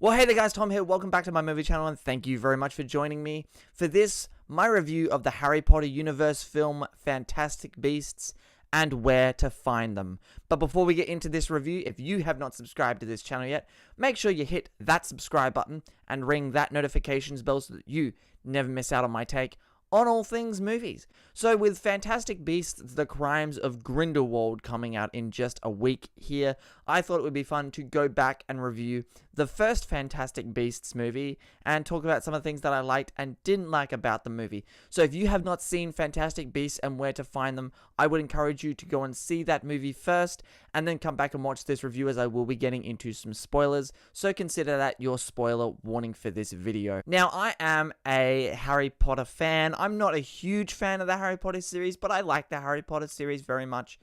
Well, hey there guys, Tom here. Welcome back to my movie channel and thank you very much for joining me for this, my review of the Harry Potter universe film Fantastic Beasts and Where to Find Them. But before we get into this review, if you have not subscribed to this channel yet, make sure you hit that subscribe button and ring that notifications bell so that you never miss out on my take on all things movies. So with Fantastic Beasts, The Crimes of Grindelwald coming out in just a week here, I thought it would be fun to go back and review the first Fantastic Beasts movie and talk about some of the things that I liked and didn't like about the movie. So if you have not seen Fantastic Beasts and Where to Find Them, I would encourage you to go and see that movie first and then come back and watch this review, as I will be getting into some spoilers. So consider that your spoiler warning for this video. Now, I am a Harry Potter fan. I'm not a huge fan of the Harry Potter series, but I like the Harry Potter series very much.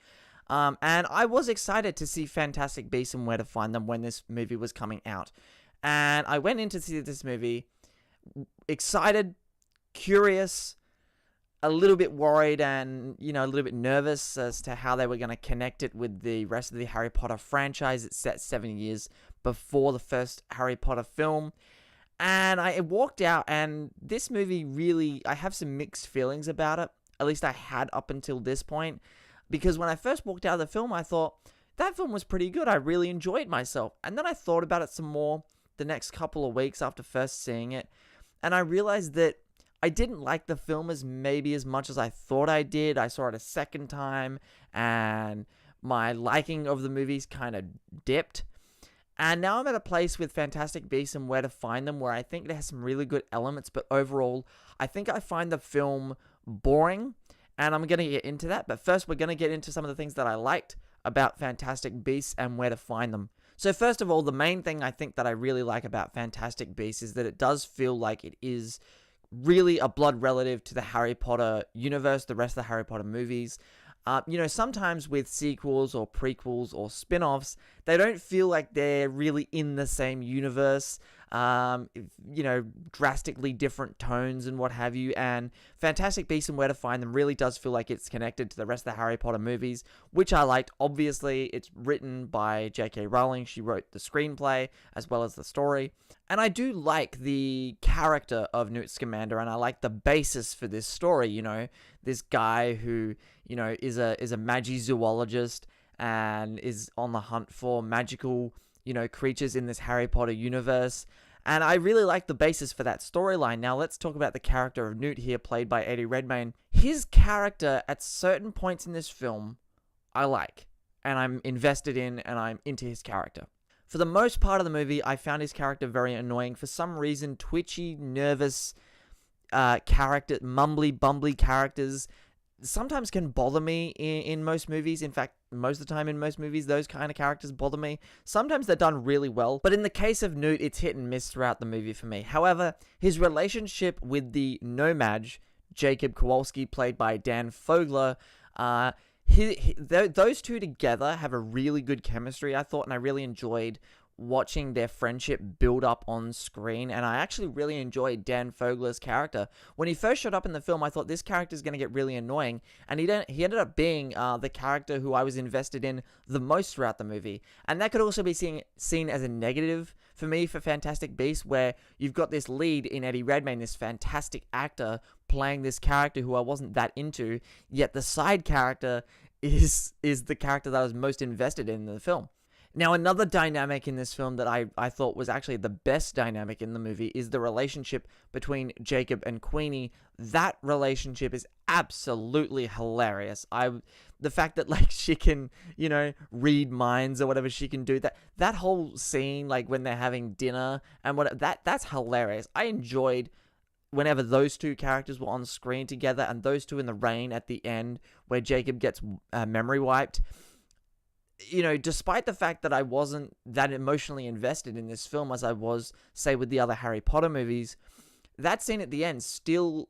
And I was excited to see Fantastic Beasts and Where to Find Them when this movie was coming out. And I went in to see this movie excited, curious, a little bit worried, and, a little bit nervous as to how they were going to connect it with the rest of the Harry Potter franchise. It's set 7 years before the first Harry Potter film. And I walked out, and this movie really, I have some mixed feelings about it. At least I had up until this point. Because when I first walked out of the film, I thought, that film was pretty good. I really enjoyed myself. And then I thought about it some more the next couple of weeks after first seeing it. And I realized that I didn't like the film as much as I thought I did. I saw it a second time, and my liking of the movies kind of dipped. And now I'm at a place with Fantastic Beasts and Where to Find Them where I think it has some really good elements, but overall, I think I find the film boring. And I'm going to get into that, but first we're going to get into some of the things that I liked about Fantastic Beasts and Where to Find Them. So first of all, the main thing I think that I really like about Fantastic Beasts is that it does feel like it is really a blood relative to the Harry Potter universe, the rest of the Harry Potter movies. Sometimes with sequels or prequels or spin-offs, they don't feel like they're really in the same universe. Drastically different tones and what have you, and Fantastic Beasts and Where to Find Them really does feel like it's connected to the rest of the Harry Potter movies, which I liked. Obviously, it's written by J.K. Rowling. She wrote the screenplay as well as the story, and I do like the character of Newt Scamander, and I like the basis for this story. This guy who, is a magizoologist and is on the hunt for magical creatures in this Harry Potter universe. And I really like the basis for that storyline. Now, let's talk about the character of Newt here, played by Eddie Redmayne. His character, at certain points in this film, I like. And I'm invested in, and I'm into his character. For the most part of the movie, I found his character very annoying. For some reason, twitchy, nervous character, mumbly-bumbly characters sometimes can bother me in most movies. In fact, most of the time in most movies, those kind of characters bother me. Sometimes they're done really well, but in the case of Newt, it's hit and miss throughout the movie for me. However, his relationship with the No-Maj, Jacob Kowalski, played by Dan Fogler, those two together have a really good chemistry, I thought, and I really enjoyed watching their friendship build up on screen. And I actually really enjoyed Dan Fogler's character. When he first showed up in the film, I thought this character is going to get really annoying, and he ended up being the character who I was invested in the most throughout the movie. And that could also be seen as a negative for me for Fantastic Beasts, where you've got this lead in Eddie Redmayne, this fantastic actor playing this character who I wasn't that into, yet the side character is the character that I was most invested in the film. Now, another dynamic in this film that I thought was actually the best dynamic in the movie is the relationship between Jacob and Queenie. That relationship is absolutely hilarious. The fact that, she can, read minds or whatever, she can do that whole scene, when they're having dinner and that's hilarious. I enjoyed whenever those two characters were on screen together, and those two in the rain at the end where Jacob gets memory wiped. Despite the fact that I wasn't that emotionally invested in this film as I was, say, with the other Harry Potter movies, that scene at the end still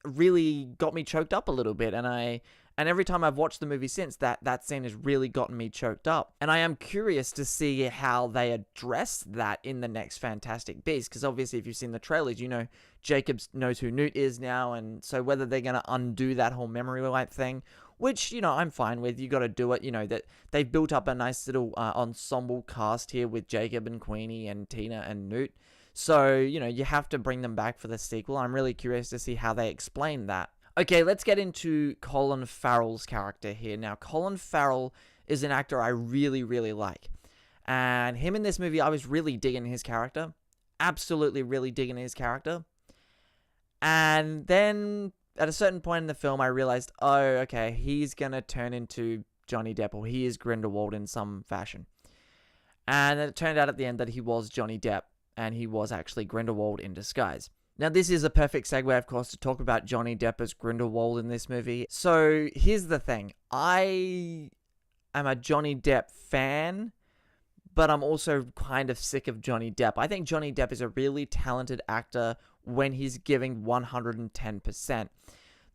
really got me choked up a little bit. And every time I've watched the movie since, that scene has really gotten me choked up. And I am curious to see how they address that in the next Fantastic Beasts, because obviously if you've seen the trailers, Jacob knows who Newt is now, and so whether they're going to undo that whole memory wipe thing, which, I'm fine with. You got to do it. That they've built up a nice little ensemble cast here with Jacob and Queenie and Tina and Newt. So, you have to bring them back for the sequel. I'm really curious to see how they explain that. Okay, let's get into Colin Farrell's character here. Now, Colin Farrell is an actor I really, really like. And him in this movie, I was really digging his character. Absolutely really digging his character. And then, at a certain point in the film, I realized, oh, okay, he's going to turn into Johnny Depp, or he is Grindelwald in some fashion. And it turned out at the end that he was Johnny Depp, and he was actually Grindelwald in disguise. Now, this is a perfect segue, of course, to talk about Johnny Depp as Grindelwald in this movie. So, here's the thing. I am a Johnny Depp fan, but I'm also kind of sick of Johnny Depp. I think Johnny Depp is a really talented actor when he's giving 110%.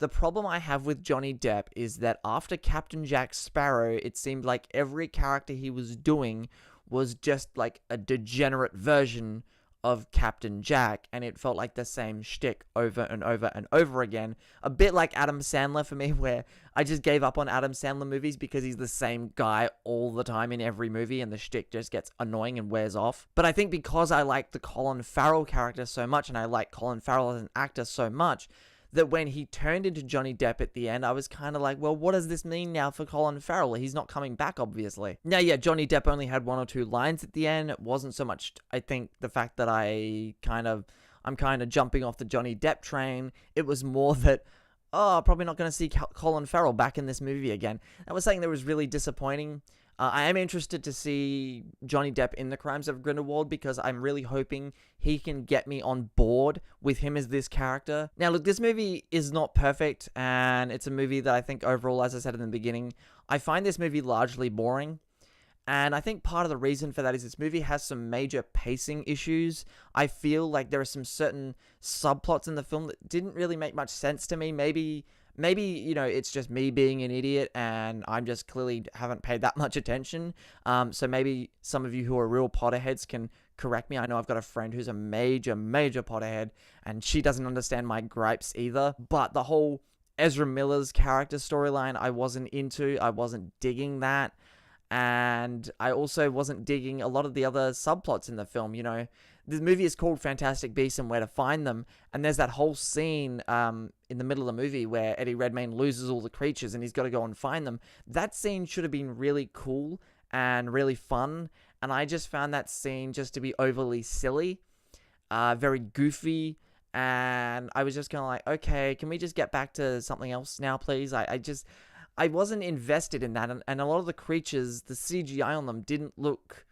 The problem I have with Johnny Depp is that after Captain Jack Sparrow, it seemed like every character he was doing was just like a degenerate version of Captain Jack, and it felt like the same shtick over and over and over again. A bit like Adam Sandler for me, where I just gave up on Adam Sandler movies because he's the same guy all the time in every movie, and the shtick just gets annoying and wears off. But I think because I like the Colin Farrell character so much, and I like Colin Farrell as an actor so much, that when he turned into Johnny Depp at the end, I was kind of like, well, what does this mean now for Colin Farrell? He's not coming back, obviously. Now, yeah, Johnny Depp only had 1 or 2 lines at the end. It wasn't so much, I think, the fact that I'm kind of jumping off the Johnny Depp train. It was more that, probably not going to see Colin Farrell back in this movie again. That was something that was really disappointing. I am interested to see Johnny Depp in The Crimes of Grindelwald because I'm really hoping he can get me on board with him as this character. Now, look, this movie is not perfect, and it's a movie that I think overall, as I said in the beginning, I find this movie largely boring. And I think part of the reason for that is this movie has some major pacing issues. I feel like there are some certain subplots in the film that didn't really make much sense to me. Maybe, it's just me being an idiot and I'm just clearly haven't paid that much attention. So maybe some of you who are real Potterheads can correct me. I know I've got a friend who's a major Potterhead and she doesn't understand my gripes either. But the whole Ezra Miller's character storyline, I wasn't into. I wasn't digging that. And I also wasn't digging a lot of the other subplots in the film. The movie is called Fantastic Beasts and Where to Find Them. And there's that whole scene in the middle of the movie where Eddie Redmayne loses all the creatures and he's got to go and find them. That scene should have been really cool and really fun. And I just found that scene just to be overly silly, very goofy. And I was just kind of like, okay, can we just get back to something else now, please? I wasn't invested in that, and a lot of the creatures, the CGI on them didn't look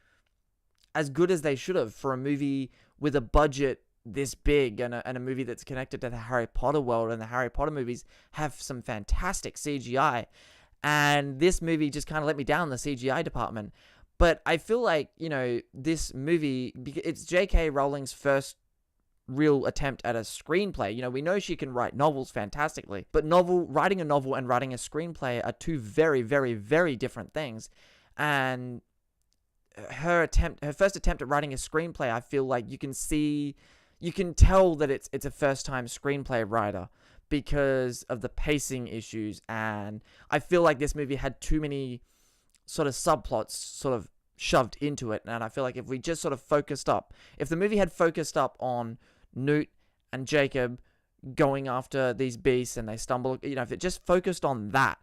as good as they should have for a movie with a budget this big, and a movie that's connected to the Harry Potter world, and the Harry Potter movies have some fantastic CGI, and this movie just kind of let me down in the CGI department. But I feel like, this movie, it's J.K. Rowling's first real attempt at a screenplay. We know she can write novels fantastically, but writing a novel and writing a screenplay are two very, very, very different things. And her first attempt at writing a screenplay, I feel like you can tell that it's a first-time screenplay writer because of the pacing issues. And I feel like this movie had too many sort of subplots sort of shoved into it. And I feel like if we just sort of if the movie had focused up on Newt and Jacob going after these beasts and they stumble, if it just focused on that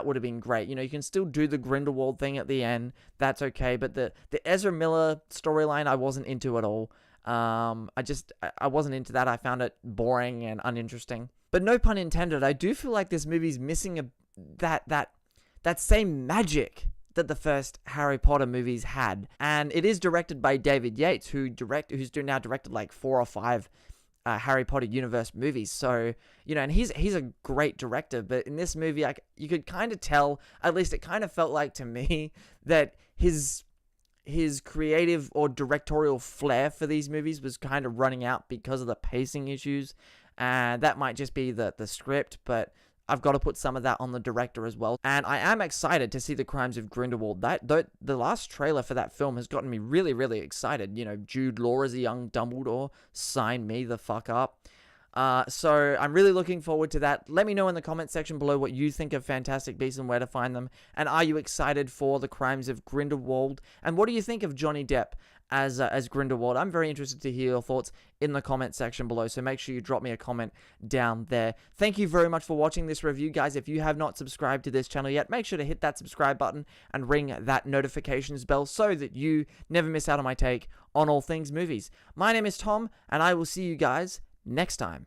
would have been great. You can still do the Grindelwald thing at the end. That's okay. But the Ezra Miller storyline, I wasn't into at all. I wasn't into that. I found it boring and uninteresting. But no pun intended, I do feel like this movie's missing that same magic that the first Harry Potter movies had. And it is directed by David Yates, who's now directed like 4 or 5 Harry Potter universe movies. So, and he's a great director, but in this movie, you could kind of tell, at least it kind of felt like to me, that his creative or directorial flair for these movies was kind of running out because of the pacing issues. And that might just be the script, but I've got to put some of that on the director as well. And I am excited to see The Crimes of Grindelwald. The last trailer for that film has gotten me really, really excited. Jude Law as a young Dumbledore. Sign me the fuck up. So I'm really looking forward to that. Let me know in the comment section below what you think of Fantastic Beasts and where to find them. And are you excited for the Crimes of Grindelwald? And what do you think of Johnny Depp as Grindelwald? I'm very interested to hear your thoughts in the comment section below, so make sure you drop me a comment down there. Thank you very much for watching this review, guys. If you have not subscribed to this channel yet, make sure to hit that subscribe button and ring that notifications bell so that you never miss out on my take on all things movies. My name is Tom, and I will see you guys next time.